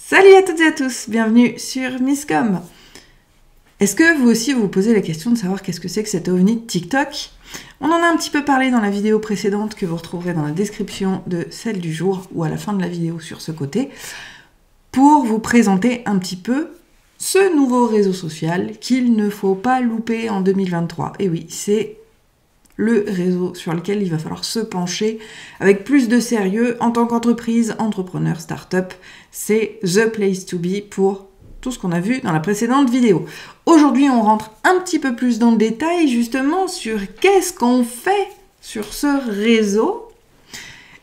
Salut à toutes et à tous, bienvenue sur Misscom. Est-ce que vous aussi vous posez la question de savoir qu'est-ce que c'est que cet ovni de TikTok? On en a un petit peu parlé dans la vidéo précédente que vous retrouverez dans la description de celle du jour ou à la fin de la vidéo sur ce côté pour vous présenter un petit peu ce nouveau réseau social qu'il ne faut pas louper en 2023. Et oui, c'est le réseau sur lequel il va falloir se pencher avec plus de sérieux en tant qu'entreprise, entrepreneur, start-up. C'est the place to be pour tout ce qu'on a vu dans la précédente vidéo. Aujourd'hui, on rentre un petit peu plus dans le détail justement sur qu'est-ce qu'on fait sur ce réseau.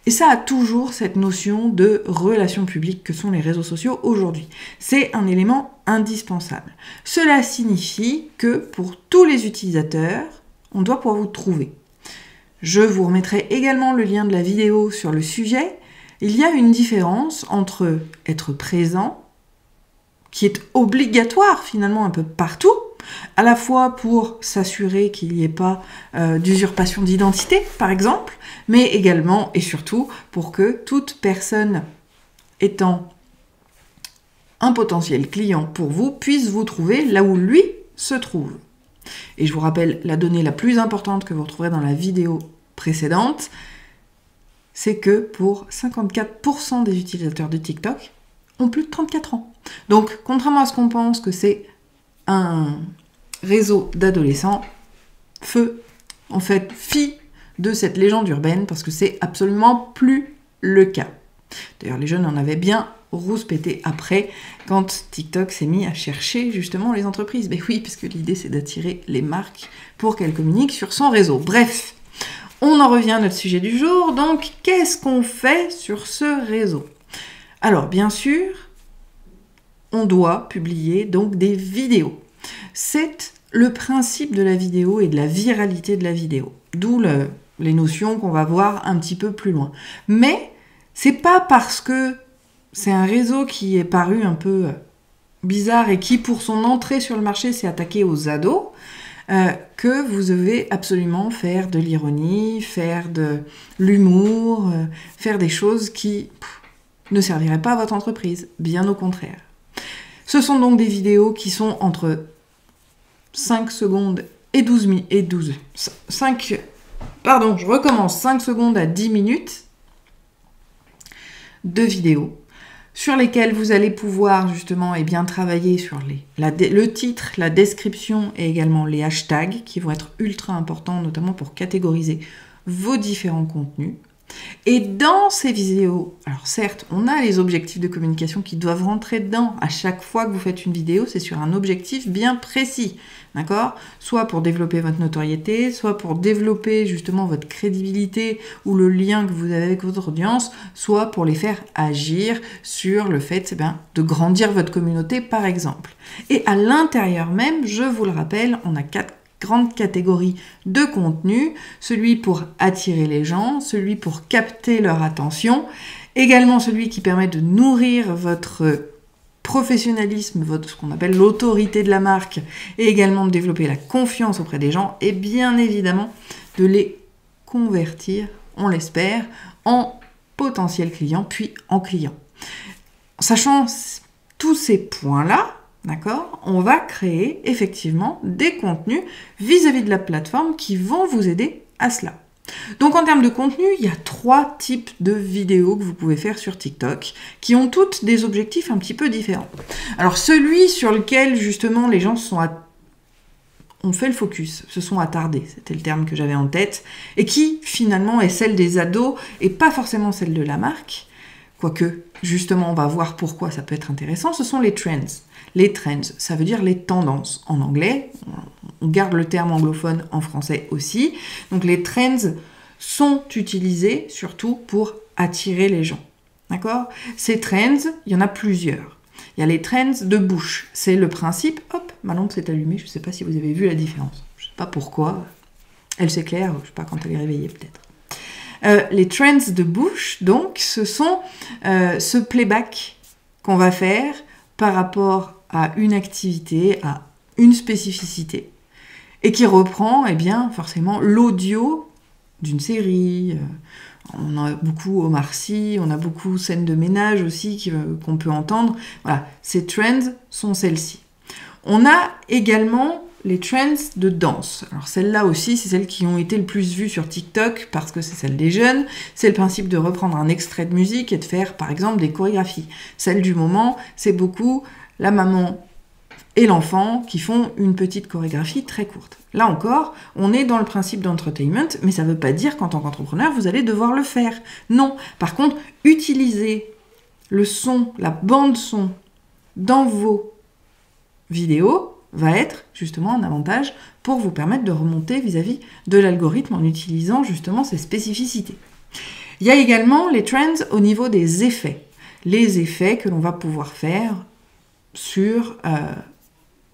Et ça a toujours cette notion de relations publiques que sont les réseaux sociaux aujourd'hui. C'est un élément indispensable. Cela signifie que pour tous les utilisateurs, on doit pouvoir vous trouver. Je vous remettrai également le lien de la vidéo sur le sujet. Il y a une différence entre être présent, qui est obligatoire finalement un peu partout, à la fois pour s'assurer qu'il n'y ait pas d'usurpation d'identité, par exemple, mais également et surtout pour que toute personne étant un potentiel client pour vous puisse vous trouver là où lui se trouve. Et je vous rappelle la donnée la plus importante que vous retrouverez dans la vidéo précédente, c'est que pour 54% des utilisateurs de TikTok ont plus de 34 ans. Donc, contrairement à ce qu'on pense que c'est un réseau d'adolescents, en fait, fi de cette légende urbaine, parce que c'est absolument plus le cas. D'ailleurs, les jeunes en avaient bien rouspété après, quand TikTok s'est mis à chercher justement les entreprises. Mais oui, parce que l'idée c'est d'attirer les marques pour qu'elles communiquent sur son réseau. Bref, on en revient à notre sujet du jour. Donc, qu'est-ce qu'on fait sur ce réseau? Alors, bien sûr, on doit publier donc des vidéos. C'est le principe de la vidéo et de la viralité de la vidéo. D'où les notions qu'on va voir un petit peu plus loin. Mais c'est pas parce que c'est un réseau qui est paru un peu bizarre et qui, pour son entrée sur le marché, s'est attaqué aux ados, que vous devez absolument faire de l'ironie, faire de l'humour, faire des choses qui ne serviraient pas à votre entreprise, bien au contraire. Ce sont donc des vidéos qui sont entre 5 secondes et 5 secondes à 10 minutes de vidéos sur lesquels vous allez pouvoir justement travailler sur le titre, la description et également les hashtags qui vont être ultra importants, notamment pour catégoriser vos différents contenus. Et dans ces vidéos, alors certes, on a les objectifs de communication qui doivent rentrer dedans. À chaque fois que vous faites une vidéo, c'est sur un objectif bien précis, d'accord? Soit pour développer votre notoriété, soit pour développer justement votre crédibilité ou le lien que vous avez avec votre audience, soit pour les faire agir sur le fait de grandir votre communauté, par exemple. Et à l'intérieur même, je vous le rappelle, on a 4 grandes catégories de contenu, celui pour attirer les gens, celui pour capter leur attention, également celui qui permet de nourrir votre professionnalisme, ce qu'on appelle l'autorité de la marque, et également de développer la confiance auprès des gens, et bien évidemment de les convertir, on l'espère, en potentiels clients, puis en clients. Sachant tous ces points-là, d'accord, on va créer effectivement des contenus vis-à-vis de la plateforme qui vont vous aider à cela. Donc en termes de contenu, il y a 3 types de vidéos que vous pouvez faire sur TikTok qui ont toutes des objectifs un petit peu différents. Alors celui sur lequel justement les gens ont fait le focus, se sont attardés, c'était le terme que j'avais en tête, et qui finalement est celle des ados et pas forcément celle de la marque, quoique justement on va voir pourquoi ça peut être intéressant, ce sont les trends. Les trends, ça veut dire les tendances en anglais, on garde le terme anglophone en français aussi. Donc les trends sont utilisés surtout pour attirer les gens, d'accord? Ces trends, il y en a plusieurs. Il y a les trends de bouche, c'est le principe, hop, ma lampe s'est allumée, je ne sais pas si vous avez vu la différence, je ne sais pas pourquoi, elle s'éclaire, je ne sais pas quand elle est réveillée peut-être. Les trends de bouche, donc, ce sont ce playback qu'on va faire par rapport à une activité, à une spécificité, et qui reprend forcément l'audio d'une série, On a beaucoup Omar Sy, on a beaucoup scènes de ménage aussi qu'on peut entendre. Voilà, ces trends sont celles-ci. On a également les trends de danse. Alors celles-là aussi, c'est celles qui ont été le plus vues sur TikTok parce que c'est celles des jeunes. C'est le principe de reprendre un extrait de musique et de faire par exemple des chorégraphies. Celle du moment, c'est beaucoup la maman et l'enfant qui font une petite chorégraphie très courte. Là encore, on est dans le principe d'entertainment, mais ça ne veut pas dire qu'en tant qu'entrepreneur, vous allez devoir le faire. Non. Par contre, utiliser le son, la bande son dans vos vidéos va être justement un avantage pour vous permettre de remonter vis-à-vis de l'algorithme en utilisant justement ces spécificités. Il y a également les trends au niveau des effets. Les effets que l'on va pouvoir faire sur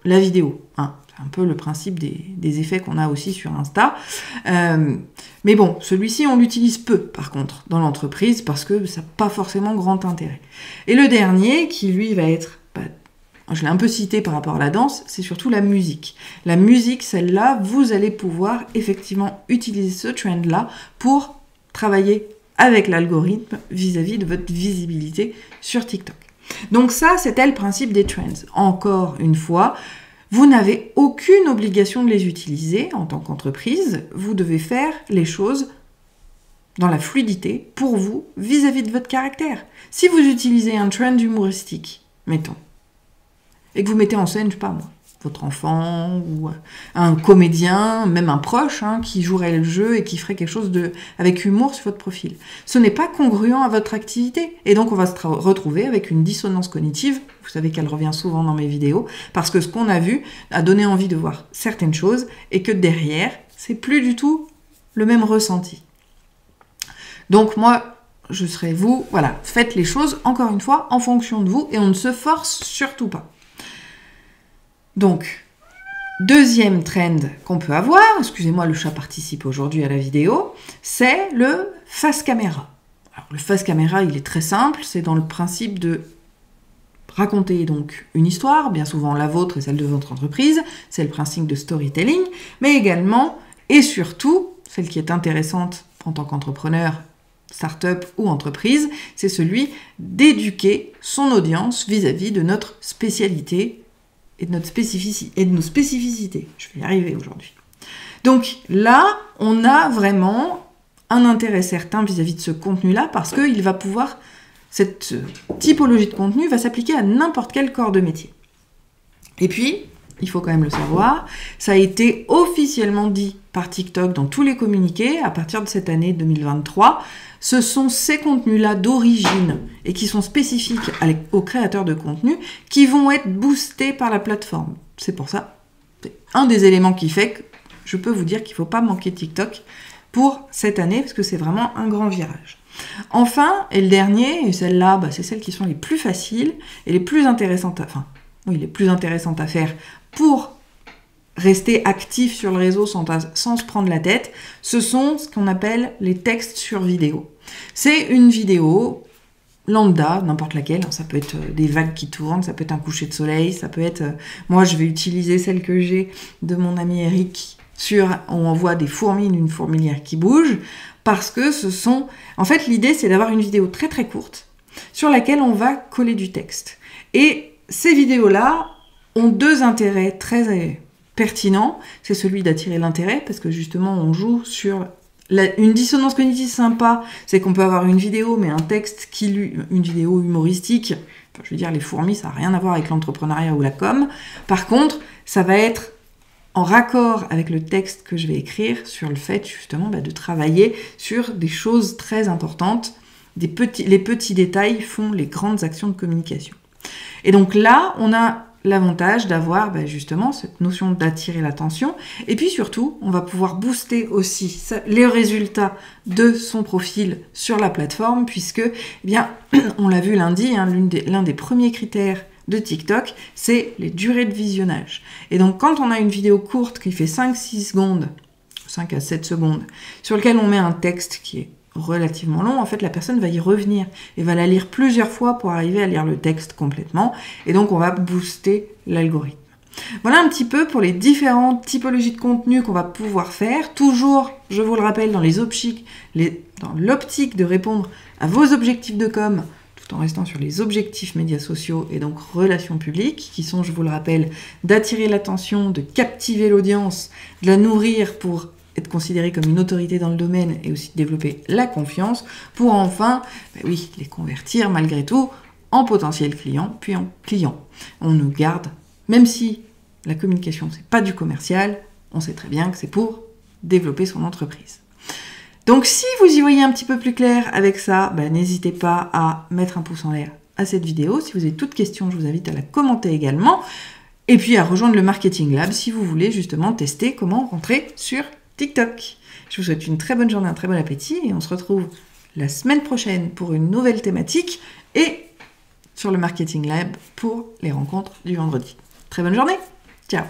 la vidéo. Hein. C'est un peu le principe des effets qu'on a aussi sur Insta. Mais bon, celui-ci, on l'utilise peu, par contre, dans l'entreprise, parce que ça n'a pas forcément grand intérêt. Et le dernier, qui lui va être je l'ai un peu cité par rapport à la danse, c'est surtout la musique. La musique, celle-là, vous allez pouvoir effectivement utiliser ce trend-là pour travailler avec l'algorithme vis-à-vis de votre visibilité sur TikTok. Donc ça, c'était le principe des trends. Encore une fois, vous n'avez aucune obligation de les utiliser en tant qu'entreprise. Vous devez faire les choses dans la fluidité pour vous vis-à-vis de votre caractère. Si vous utilisez un trend humoristique, mettons, et que vous mettez en scène, je sais pas moi, votre enfant ou un comédien, même un proche, hein, qui jouerait le jeu et qui ferait quelque chose avec humour sur votre profil. Ce n'est pas congruent à votre activité. Et donc, on va se retrouver avec une dissonance cognitive. Vous savez qu'elle revient souvent dans mes vidéos, parce que ce qu'on a vu a donné envie de voir certaines choses et que derrière, c'est plus du tout le même ressenti. Donc, moi, je serais vous, voilà, faites les choses, encore une fois, en fonction de vous et on ne se force surtout pas. Donc, deuxième trend qu'on peut avoir, excusez-moi, le chat participe aujourd'hui à la vidéo, c'est le face caméra. Alors, le face caméra, il est très simple, c'est dans le principe de raconter donc une histoire, bien souvent la vôtre et celle de votre entreprise, c'est le principe de storytelling, mais également et surtout, celle qui est intéressante en tant qu'entrepreneur, start-up ou entreprise, c'est celui d'éduquer son audience vis-à-vis de notre spécialité et de nos spécificités. Je vais y arriver aujourd'hui. Donc là, on a vraiment un intérêt certain vis-à-vis de ce contenu-là parce qu'il va pouvoir, cette typologie de contenu va s'appliquer à n'importe quel corps de métier. Et puis, il faut quand même le savoir, ça a été officiellement dit par TikTok dans tous les communiqués à partir de cette année 2023. Ce sont ces contenus-là d'origine et qui sont spécifiques aux créateurs de contenu qui vont être boostés par la plateforme. C'est pour ça, c'est un des éléments qui fait que je peux vous dire qu'il ne faut pas manquer TikTok pour cette année parce que c'est vraiment un grand virage. Enfin, et le dernier, et celles-là, c'est celles qui sont les plus faciles et les plus intéressantes à faire pour rester actif sur le réseau sans se prendre la tête, ce sont ce qu'on appelle les textes sur vidéo. C'est une vidéo lambda, n'importe laquelle, ça peut être des vagues qui tournent, ça peut être un coucher de soleil, ça peut être... moi, je vais utiliser celle que j'ai de mon ami Eric où on voit des fourmis, une fourmilière qui bouge, parce que ce sont... En fait, l'idée, c'est d'avoir une vidéo très très courte sur laquelle on va coller du texte. Et ces vidéos-là ont deux intérêts très pertinent, c'est celui d'attirer l'intérêt, parce que justement, on joue sur une dissonance cognitive sympa, c'est qu'on peut avoir une vidéo, mais un texte une vidéo humoristique, enfin, je veux dire, les fourmis, ça n'a rien à voir avec l'entrepreneuriat ou la com. Par contre, ça va être en raccord avec le texte que je vais écrire sur le fait, justement, de travailler sur des choses très importantes. Les petits détails font les grandes actions de communication. Et donc là, on a l'avantage d'avoir justement cette notion d'attirer l'attention et puis surtout on va pouvoir booster aussi les résultats de son profil sur la plateforme puisque on l'a vu lundi, l'un des premiers critères de TikTok c'est les durées de visionnage et donc quand on a une vidéo courte qui fait 5-6 secondes 5 à 7 secondes sur lequel on met un texte qui est relativement long, en fait, la personne va y revenir et va la lire plusieurs fois pour arriver à lire le texte complètement. Et donc, on va booster l'algorithme. Voilà un petit peu pour les différentes typologies de contenu qu'on va pouvoir faire. Toujours, je vous le rappelle, dans l'optique de répondre à vos objectifs de com, tout en restant sur les objectifs médias sociaux et donc relations publiques, qui sont, je vous le rappelle, d'attirer l'attention, de captiver l'audience, de la nourrir pour être considéré comme une autorité dans le domaine et aussi de développer la confiance pour enfin, les convertir malgré tout en potentiels clients, puis en clients. On nous garde, même si la communication, c'est pas du commercial, on sait très bien que c'est pour développer son entreprise. Donc si vous y voyez un petit peu plus clair avec ça, n'hésitez pas à mettre un pouce en l'air à cette vidéo. Si vous avez toute question, je vous invite à la commenter également. Et puis à rejoindre le Marketing Lab si vous voulez justement tester comment rentrer sur TikTok. Je vous souhaite une très bonne journée, un très bon appétit et on se retrouve la semaine prochaine pour une nouvelle thématique et sur le Marketing Lab pour les rencontres du vendredi. Très bonne journée. Ciao.